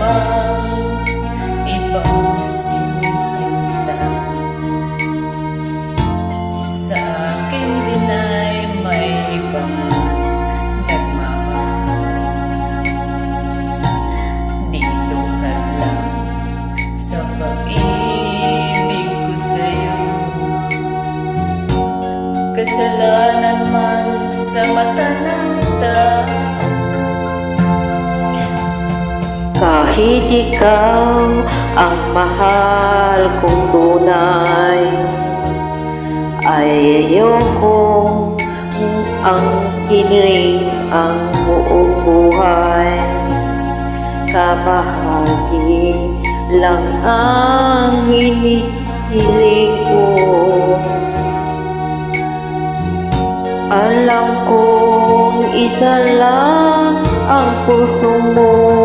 namang ibang sinisinta. Sa akin din ay may ibang nagmamahal. Dito ka lang sa pag-ibig ko sa'yo. Kasalanan man sa mata ng tao. Kahit ikaw ang mahal kong tunay, ay ayokong ang kiling ang buong buhay. Kabahagi lang ang hinihiling ko. Alam kong isa lang ang puso mo.